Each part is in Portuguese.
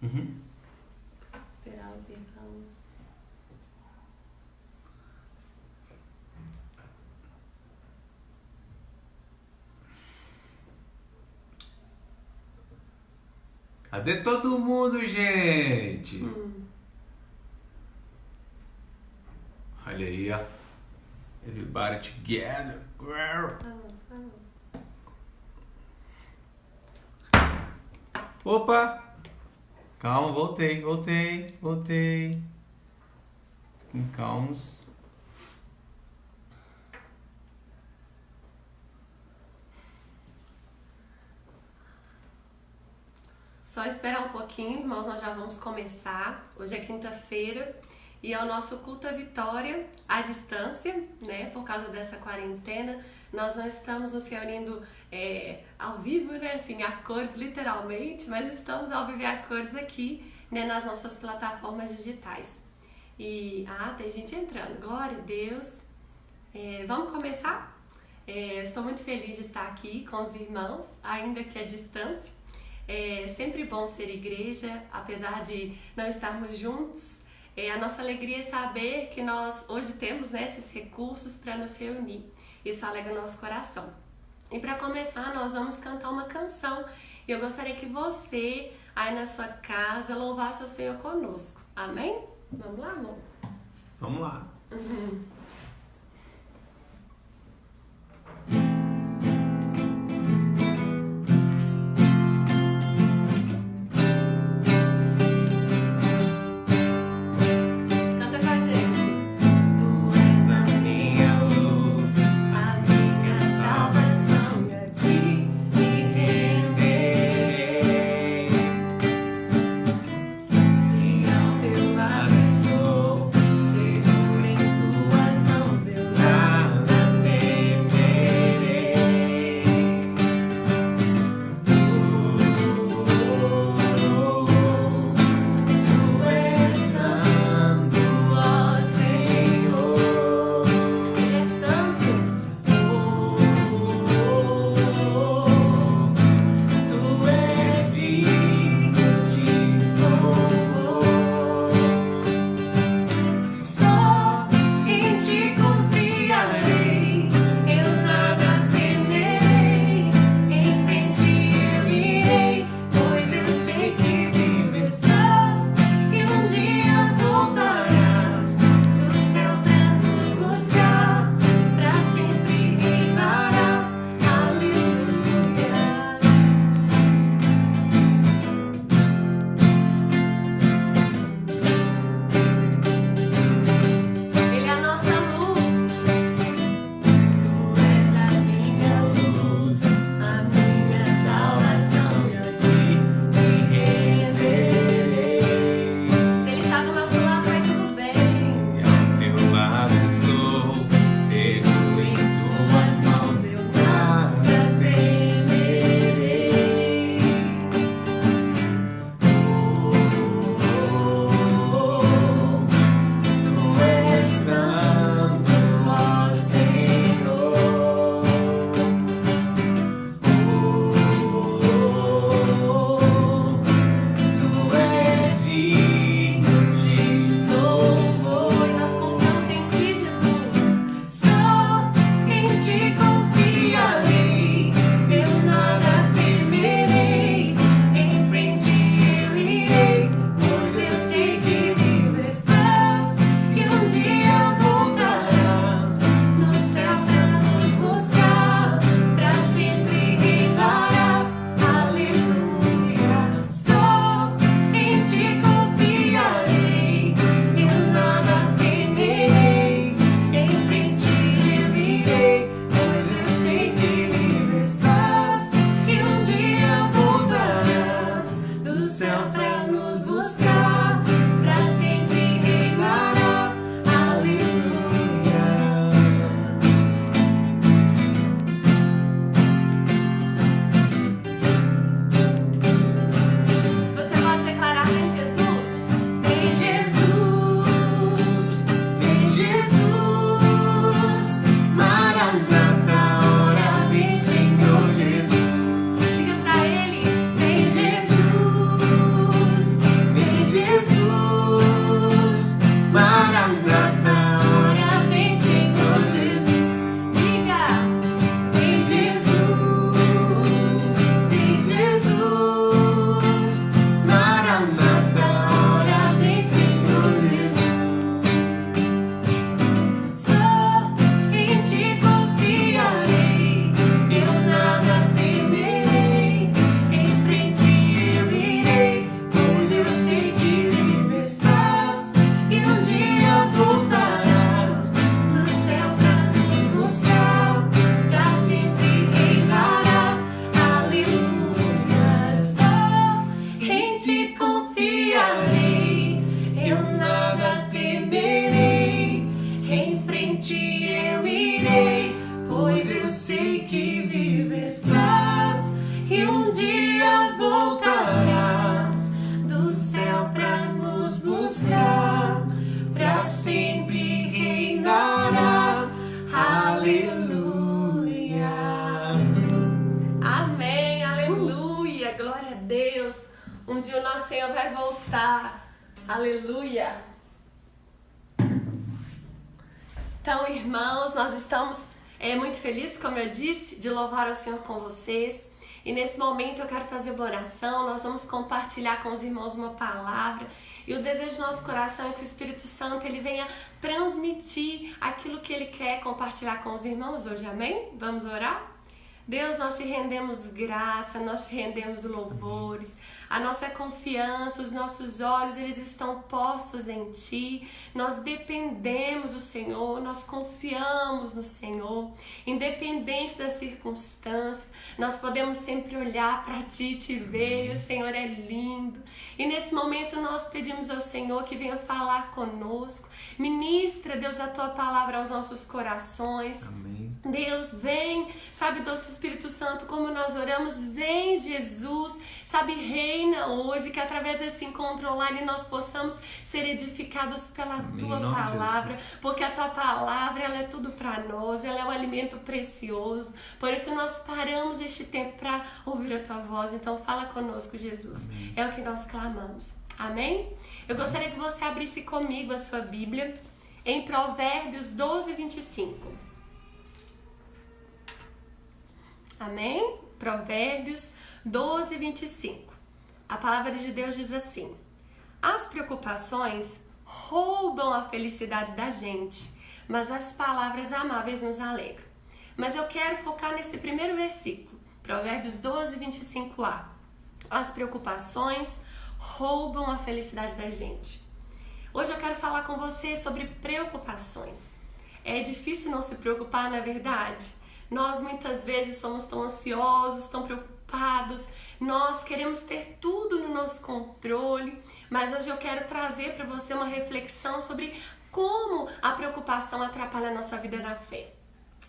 mesmo. Esperar os irmãos. Cadê todo mundo, gente? Olha aí, ó. Everybody together. Opa! Calma, voltei. Fiquem calmos. Só esperar um pouquinho, irmãos, nós já vamos começar. Hoje é quinta-feira e é o nosso culto à vitória à distância, né? Por causa dessa quarentena, nós não estamos nos reunindo ao vivo, né? Assim, a cores, literalmente, mas estamos ao vivo e a cores aqui, né? Nas nossas plataformas digitais. E, tem gente entrando, glória a Deus. Vamos começar? Eu estou muito feliz de estar aqui com os irmãos, ainda que à distância. É sempre bom ser igreja, apesar de não estarmos juntos. A nossa alegria é saber que nós hoje temos, né, esses recursos para nos reunir. Isso alegra o nosso coração. E para começar, nós vamos cantar uma canção. E eu gostaria que você, aí na sua casa, louvasse o Senhor conosco. Amém? Vamos lá, amor? Vamos lá. Senhor, em tuas sempre reinarás. Aleluia. Amém, aleluia, glória a Deus. Um dia o nosso Senhor vai voltar. Aleluia. Então, irmãos, nós estamos muito felizes, como eu disse, de louvar ao Senhor com vocês. E nesse momento eu quero fazer uma oração. Nós vamos compartilhar com os irmãos uma palavra. E o desejo do nosso coração é que o Espírito Santo ele venha transmitir aquilo que ele quer compartilhar com os irmãos hoje. Amém? Vamos orar? Deus, nós te rendemos graça, nós te rendemos louvores, a nossa confiança, os nossos olhos, eles estão postos em Ti, nós dependemos do Senhor, nós confiamos no Senhor, independente da circunstância, nós podemos sempre olhar para Ti e Te ver, e o Senhor é lindo, e nesse momento nós pedimos ao Senhor que venha falar conosco, ministra, Deus, a Tua palavra aos nossos corações. Amém. Deus, vem, sabe, doce Espírito Santo, como nós oramos, vem Jesus, sabe, reina hoje, que através desse encontro online nós possamos ser edificados pela Tua palavra, porque a Tua palavra, ela é tudo para nós, ela é um alimento precioso, por isso nós paramos este tempo para ouvir a Tua voz, então fala conosco, Jesus, amém. É o que nós clamamos, amém? Eu gostaria que você abrisse comigo a sua Bíblia em Provérbios 12, 25. Amém? Provérbios 12, 25. A palavra de Deus diz assim: as preocupações roubam a felicidade da gente, mas as palavras amáveis nos alegram. Mas eu quero focar nesse primeiro versículo, Provérbios 12, 25a. As preocupações roubam a felicidade da gente. Hoje eu quero falar com você sobre preocupações. É difícil não se preocupar, não é verdade? Nós muitas vezes somos tão ansiosos, tão preocupados, nós queremos ter tudo no nosso controle, mas hoje eu quero trazer para você uma reflexão sobre como a preocupação atrapalha a nossa vida na fé.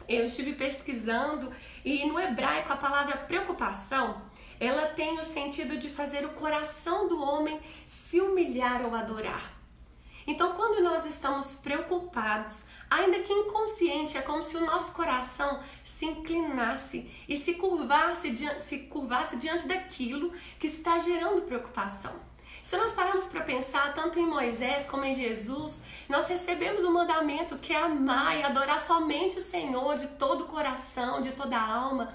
Eu estive pesquisando e no hebraico a palavra preocupação, ela tem o sentido de fazer o coração do homem se humilhar ou adorar. Então, quando nós estamos preocupados, ainda que inconsciente, é como se o nosso coração se inclinasse e se curvasse diante daquilo que está gerando preocupação. Se nós pararmos para pensar tanto em Moisés como em Jesus, nós recebemos um mandamento que é amar e adorar somente o Senhor de todo o coração, de toda a alma.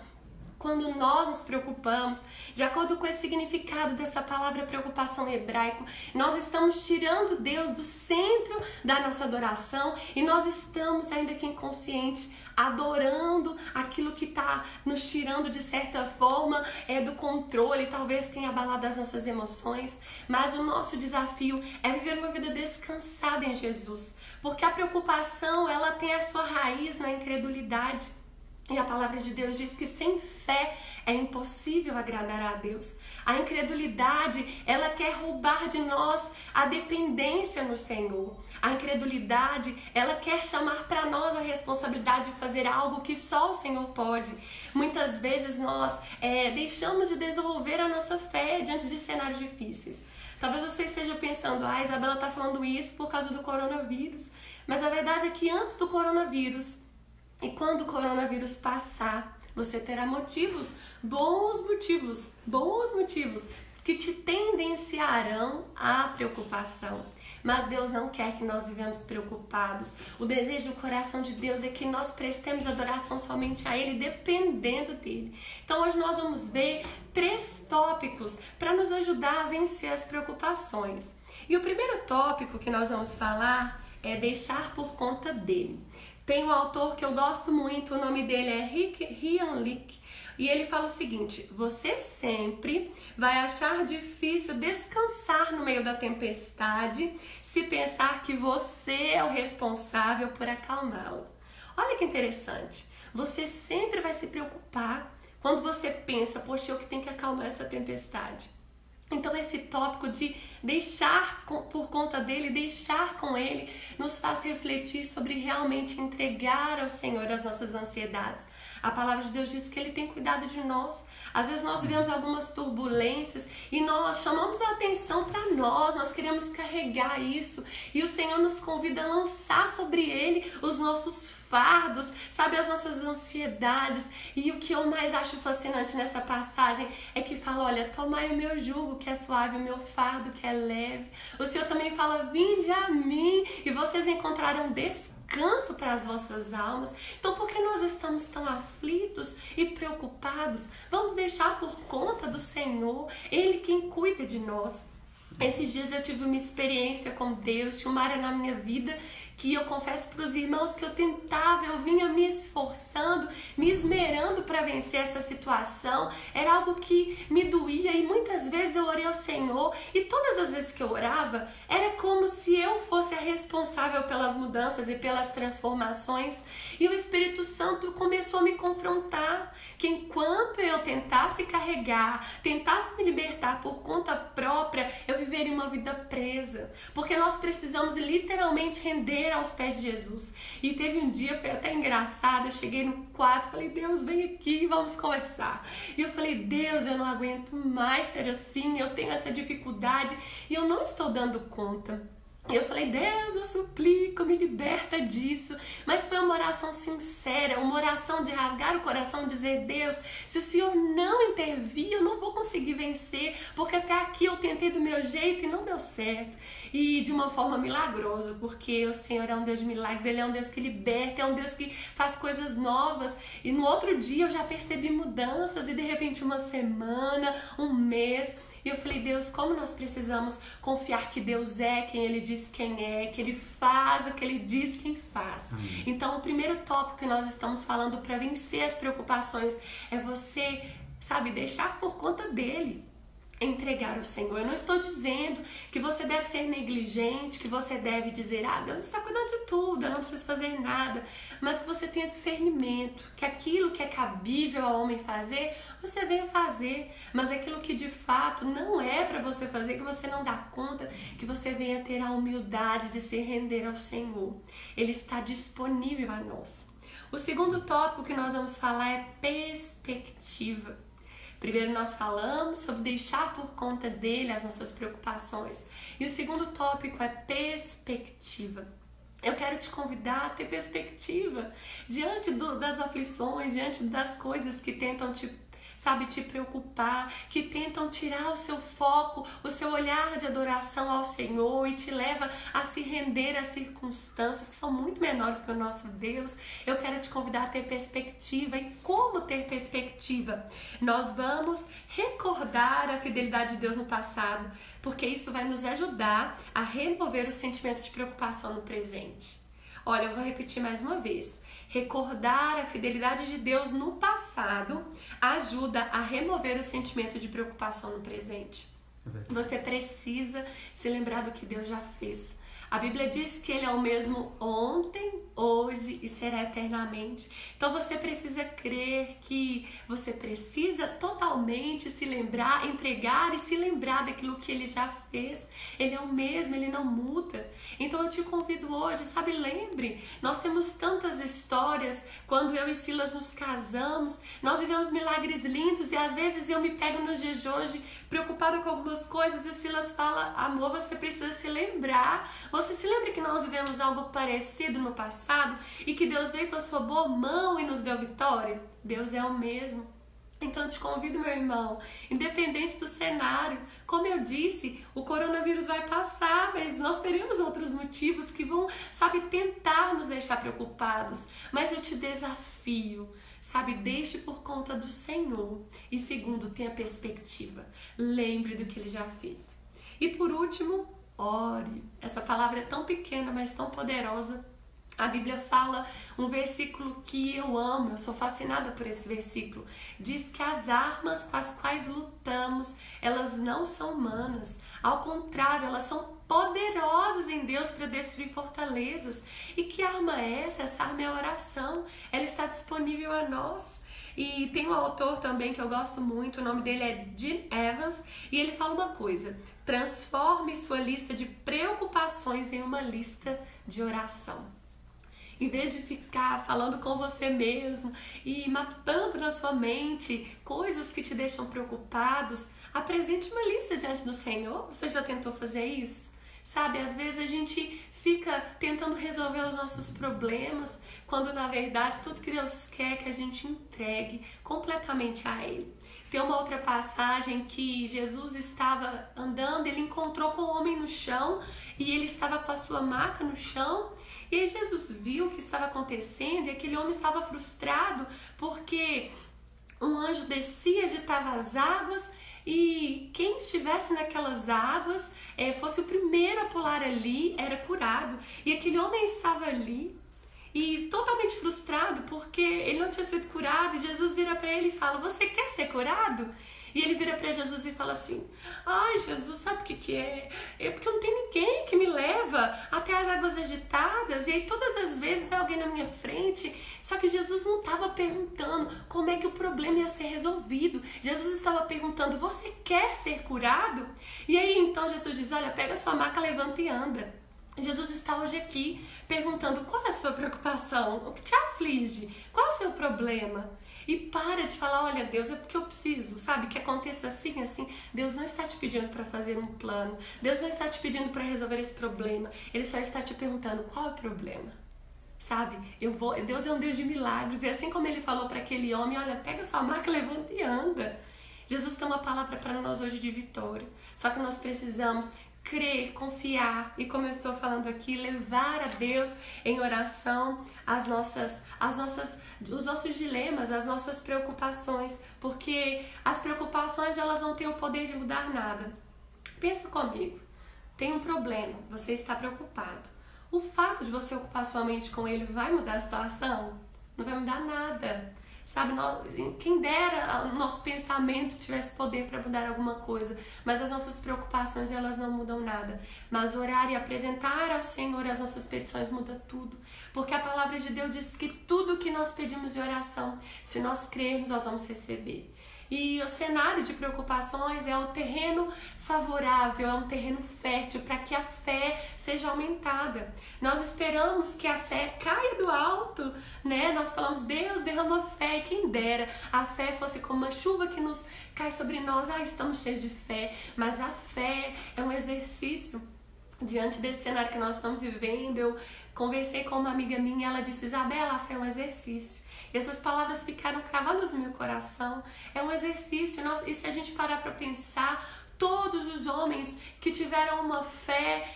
Quando nós nos preocupamos, de acordo com esse significado dessa palavra preocupação em hebraico, nós estamos tirando Deus do centro da nossa adoração e nós estamos, ainda que inconsciente, adorando aquilo que está nos tirando de certa forma do controle, talvez tenha abalado as nossas emoções, mas o nosso desafio é viver uma vida descansada em Jesus, porque a preocupação ela tem a sua raiz na incredulidade. E a palavra de Deus diz que sem fé é impossível agradar a Deus. A incredulidade, ela quer roubar de nós a dependência no Senhor. A incredulidade, ela quer chamar para nós a responsabilidade de fazer algo que só o Senhor pode. Muitas vezes nós deixamos de desenvolver a nossa fé diante de cenários difíceis. Talvez você esteja pensando, a Isabela está falando isso por causa do coronavírus. Mas a verdade é que antes do coronavírus, e quando o coronavírus passar, você terá bons motivos, que te tendenciarão à preocupação. Mas Deus não quer que nós vivamos preocupados. O desejo do coração de Deus é que nós prestemos adoração somente a Ele, dependendo dEle. Então hoje nós vamos ver 3 tópicos para nos ajudar a vencer as preocupações. E o primeiro tópico que nós vamos falar é deixar por conta dEle. Tem um autor que eu gosto muito, o nome dele é Ryan Lick, e ele fala o seguinte: você sempre vai achar difícil descansar no meio da tempestade se pensar que você é o responsável por acalmá-la. Olha que interessante, você sempre vai se preocupar quando você pensa, poxa, eu que tenho que acalmar essa tempestade. Então esse tópico de deixar por conta dele, deixar com ele, nos faz refletir sobre realmente entregar ao Senhor as nossas ansiedades. A palavra de Deus diz que Ele tem cuidado de nós. Às vezes nós vivemos algumas turbulências e nós chamamos a atenção para nós queremos carregar isso. E o Senhor nos convida a lançar sobre Ele os nossos fardos, sabe, as nossas ansiedades. E o que eu mais acho fascinante nessa passagem é que fala, olha, tomai o meu jugo que é suave, o meu fardo que é leve. O Senhor também fala, vinde a mim e vocês encontrarão descanso para as vossas almas. Então, por que nós estamos tão aflitos e preocupados? Vamos deixar por conta do Senhor, Ele quem cuida de nós. Esses dias eu tive uma experiência com Deus, tinha uma área na minha vida que eu confesso para os irmãos que eu vinha me esforçando, me esmerando para vencer essa situação. Era algo que me doía e muitas vezes eu orei ao Senhor e todas as vezes que eu orava, era como se eu fosse a responsável pelas mudanças e pelas transformações. E o Espírito Santo começou a me confrontar, que enquanto eu tentasse carregar, tentasse me libertar por conta própria, eu viveria uma vida presa. Porque nós precisamos literalmente render aos pés de Jesus. E teve um dia, foi até engraçado, eu cheguei no quarto, falei, Deus, vem aqui e vamos conversar. E eu falei, Deus, eu não aguento mais ser assim, eu tenho essa dificuldade e eu não estou dando conta. E eu falei, Deus, eu suplico, me liberta disso. Mas foi uma oração sincera, uma oração de rasgar o coração, dizer, Deus, se o Senhor não intervir, eu não vou conseguir vencer, porque até aqui eu tentei do meu jeito e não deu certo. E de uma forma milagrosa, porque o Senhor é um Deus de milagres, Ele é um Deus que liberta, é um Deus que faz coisas novas. E no outro dia eu já percebi mudanças e de repente uma semana, um mês... E eu falei, Deus, como nós precisamos confiar que Deus é quem Ele diz quem é, que Ele faz o que Ele diz quem faz. Amém. Então, o primeiro tópico que nós estamos falando para vencer as preocupações é você, sabe, deixar por conta dEle. Entregar ao Senhor. Eu não estou dizendo que você deve ser negligente, que você deve dizer, Deus está cuidando de tudo, eu não preciso fazer nada, mas que você tenha discernimento, que aquilo que é cabível ao homem fazer, você venha fazer, mas aquilo que de fato não é para você fazer, que você não dá conta, que você venha ter a humildade de se render ao Senhor. Ele está disponível a nós. O segundo tópico que nós vamos falar é perspectiva. Primeiro nós falamos sobre deixar por conta dele as nossas preocupações. E o segundo tópico é perspectiva. Eu quero te convidar a ter perspectiva diante das aflições, diante das coisas que tentam te preocupar, que tentam tirar o seu foco, o seu olhar de adoração ao Senhor e te leva a se render às circunstâncias que são muito menores que o nosso Deus. Eu quero te convidar a ter perspectiva. E como ter perspectiva? Nós vamos recordar a fidelidade de Deus no passado, porque isso vai nos ajudar a remover o sentimento de preocupação no presente. Olha, eu vou repetir mais uma vez. Recordar a fidelidade de Deus no passado ajuda a remover o sentimento de preocupação no presente. Você precisa se lembrar do que Deus já fez. A Bíblia diz que Ele é o mesmo ontem, hoje e será eternamente. Então você precisa crer que você precisa totalmente se lembrar, entregar e se lembrar daquilo que Ele já fez. Ele é o mesmo, Ele não muda. Então eu te convido hoje, lembre, nós temos tantas histórias. Quando eu e Silas nos casamos, nós vivemos milagres lindos e às vezes eu me pego nos dias de hoje preocupada com algumas coisas e o Silas fala, amor, você precisa se lembrar. Você se lembra que nós vivemos algo parecido no passado e que Deus veio com a sua boa mão e nos deu vitória? Deus é o mesmo. Então eu te convido, meu irmão, independente do cenário, como eu disse, o coronavírus vai passar, mas nós teremos outros motivos que vão, tentar nos deixar preocupados. Mas eu te desafio, deixe por conta do Senhor. E segundo, tenha perspectiva. Lembre do que Ele já fez. E por último, ore. Essa palavra é tão pequena, mas tão poderosa. A Bíblia fala um versículo que eu amo, eu sou fascinada por esse versículo. Diz que as armas com as quais lutamos, elas não são humanas. Ao contrário, elas são poderosas em Deus para destruir fortalezas. E que arma é essa? Essa arma é a oração. Ela está disponível a nós. E tem um autor também que eu gosto muito, o nome dele é Jim Evans, e ele fala uma coisa: transforme sua lista de preocupações em uma lista de oração. Em vez de ficar falando com você mesmo e matando na sua mente coisas que te deixam preocupados, apresente uma lista diante do Senhor. Você já tentou fazer isso? Sabe, às vezes a gente fica tentando resolver os nossos problemas, quando na verdade tudo que Deus quer é que a gente entregue completamente a Ele. Tem uma outra passagem que Jesus estava andando, ele encontrou com um homem no chão e ele estava com a sua maca no chão. E aí Jesus viu o que estava acontecendo e aquele homem estava frustrado porque um anjo descia, agitava as águas e quem estivesse naquelas águas, fosse o primeiro a pular ali, era curado. E aquele homem estava ali e totalmente frustrado porque ele não tinha sido curado. E Jesus vira para ele e fala: você quer ser curado? E ele vira para Jesus e fala assim: ai, Jesus, sabe o que é? É porque não tem ninguém que me leva até as águas agitadas. E aí todas as vezes vai alguém na minha frente. Só que Jesus não estava perguntando como é que o problema ia ser resolvido. Jesus estava perguntando: você quer ser curado? E aí então Jesus diz: olha, pega a sua maca, levanta e anda. Jesus está hoje aqui perguntando: qual é a sua preocupação? O que te aflige? Qual é o seu problema? E para de falar: olha, Deus, é porque eu preciso, sabe, que aconteça assim, assim. Deus não está te pedindo para fazer um plano. Deus não está te pedindo para resolver esse problema. Ele só está te perguntando: qual é o problema? Sabe, Deus é um Deus de milagres. E assim como ele falou para aquele homem: olha, pega sua maca, levanta e anda. Jesus tem uma palavra para nós hoje de vitória. Só que nós precisamos crer, confiar e, como eu estou falando aqui, levar a Deus em oração os nossos dilemas, as nossas preocupações, porque as preocupações elas não têm o poder de mudar nada. Pensa comigo, tem um problema, você está preocupado. O fato de você ocupar sua mente com ele vai mudar a situação? Não vai mudar nada. Sabe, quem dera o nosso pensamento tivesse poder para mudar alguma coisa, mas as nossas preocupações elas não mudam nada. Mas orar e apresentar ao Senhor as nossas petições muda tudo, porque a palavra de Deus diz que tudo que nós pedimos em oração, se nós crermos, nós vamos receber. E o cenário de preocupações é o terreno favorável, é um terreno fértil para que a fé seja aumentada. Nós esperamos que a fé caia do alto, né? Nós falamos: Deus, derrama fé, e quem dera a fé fosse como uma chuva que nos cai sobre nós. Estamos cheios de fé, mas a fé é um exercício. Diante desse cenário que nós estamos vivendo, eu conversei com uma amiga minha, ela disse: Isabela, a fé é um exercício. E essas palavras ficaram cravadas no meu coração. É um exercício. E se a gente parar para pensar, todos os homens que tiveram uma fé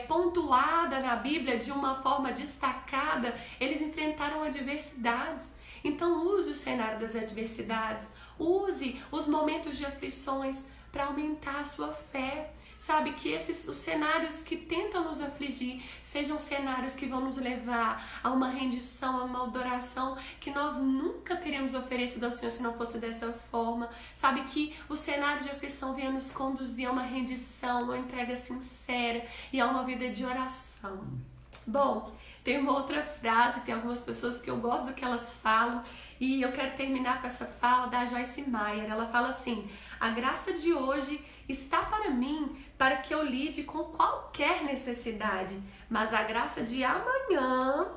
pontuada na Bíblia de uma forma destacada, eles enfrentaram adversidades. Então use o cenário das adversidades, use os momentos de aflições para aumentar a sua fé. Sabe, que os cenários que tentam nos afligir sejam cenários que vão nos levar a uma rendição, a uma adoração que nós nunca teríamos oferecido ao Senhor se não fosse dessa forma. Sabe, que o cenário de aflição venha nos conduzir a uma rendição, uma entrega sincera e a uma vida de oração. Bom, tem uma outra frase, tem algumas pessoas que eu gosto do que elas falam e eu quero terminar com essa fala da Joyce Meyer. Ela fala assim: a graça de hoje está para mim para que eu lide com qualquer necessidade, mas a graça de amanhã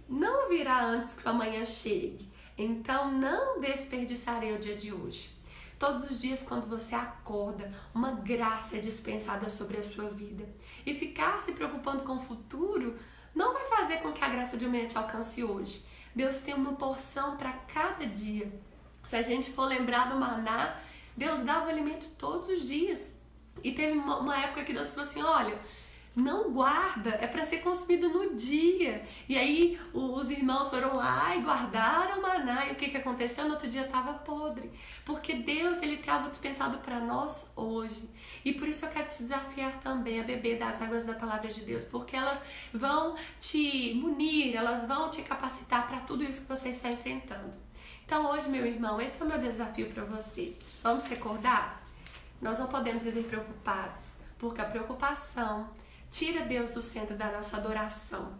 não virá antes que o amanhã chegue. Então não desperdiçarei o dia de hoje. Todos os dias, quando você acorda, uma graça é dispensada sobre a sua vida. E ficar se preocupando com o futuro não vai fazer com que a graça de amanhã te alcance hoje. Deus tem uma porção para cada dia. Se a gente for lembrar do maná, Deus dava o alimento todos os dias. E teve uma época que Deus falou assim: olha, não guarda, é para ser consumido no dia. E aí os irmãos foram lá e guardaram o maná. E o que aconteceu? No outro dia estava podre. Porque Deus, ele tem algo dispensado para nós hoje. E por isso eu quero te desafiar também a beber das águas da palavra de Deus. Porque elas vão te munir, elas vão te capacitar para tudo isso que você está enfrentando. Então hoje, meu irmão, esse é o meu desafio para você. Vamos recordar? Nós não podemos viver preocupados, porque a preocupação tira Deus do centro da nossa adoração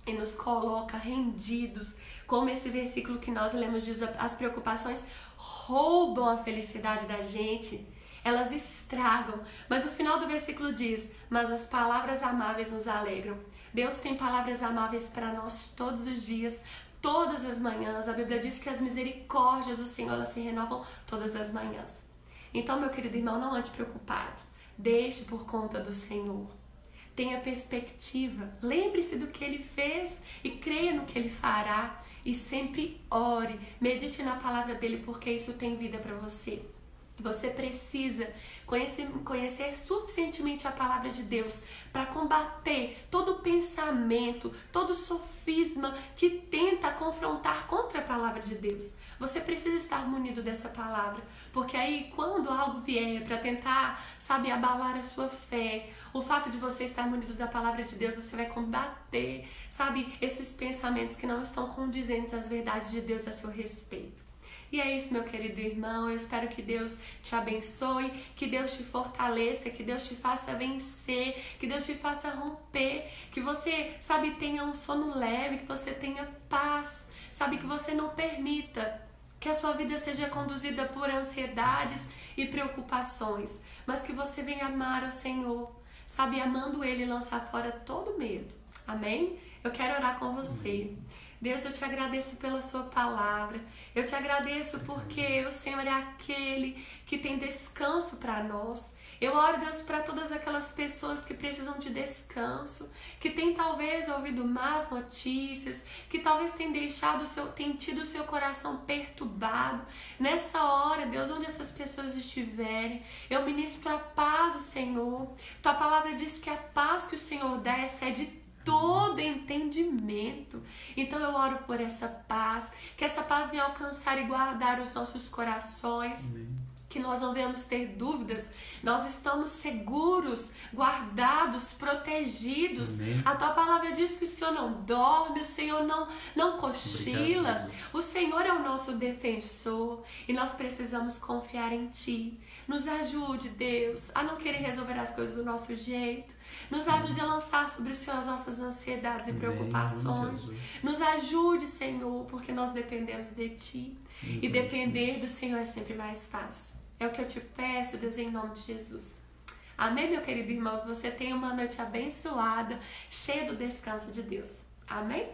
e nos coloca rendidos, como esse versículo que nós lemos diz: as preocupações roubam a felicidade da gente, elas estragam. Mas o final do versículo diz: mas as palavras amáveis nos alegram. Deus tem palavras amáveis para nós todos os dias, todas as manhãs. A Bíblia diz que as misericórdias do Senhor, elas se renovam todas as manhãs. Então, meu querido irmão, não ande preocupado. Deixe por conta do Senhor. Tenha perspectiva. Lembre-se do que Ele fez e creia no que Ele fará. E sempre ore, medite na palavra dEle, porque isso tem vida para você. Você precisa conhecer suficientemente a palavra de Deus para combater todo pensamento, todo sofisma que tenta confrontar contra a palavra de Deus. Você precisa estar munido dessa palavra, porque aí quando algo vier para tentar, abalar a sua fé, o fato de você estar munido da palavra de Deus, você vai combater, esses pensamentos que não estão condizentes às verdades de Deus a seu respeito. E é isso, meu querido irmão, eu espero que Deus te abençoe, que Deus te fortaleça, que Deus te faça vencer, que Deus te faça romper, que você, tenha um sono leve, que você tenha paz, que você não permita que a sua vida seja conduzida por ansiedades e preocupações, mas que você venha amar o Senhor, amando Ele, lançar fora todo medo. Amém? Eu quero orar com você. Deus, eu te agradeço pela sua palavra, eu te agradeço porque o Senhor é aquele que tem descanso para nós. Eu oro, Deus, para todas aquelas pessoas que precisam de descanso, que têm talvez ouvido más notícias, que talvez tenham tido o seu coração perturbado. Nessa hora, Deus, onde essas pessoas estiverem, eu ministro a paz do Senhor. Tua palavra diz que a paz que o Senhor dá excede todo entendimento. Então eu oro por essa paz, que essa paz venha alcançar e guardar os nossos corações. Amém. Que nós não venhamos ter dúvidas, nós estamos seguros, guardados, protegidos. Amém. A tua palavra diz que o Senhor não dorme, o Senhor não cochila. Obrigado, o Senhor é o nosso defensor e nós precisamos confiar em Ti. Nos ajude, Deus, a não querer resolver as coisas do nosso jeito. Nos ajude a lançar sobre o Senhor as nossas ansiedades e preocupações. Nos ajude, Senhor, porque nós dependemos de Ti. E depender do Senhor é sempre mais fácil. É o que eu te peço, Deus, em nome de Jesus. Amém, meu querido irmão? Que você tenha uma noite abençoada, cheia do descanso de Deus. Amém?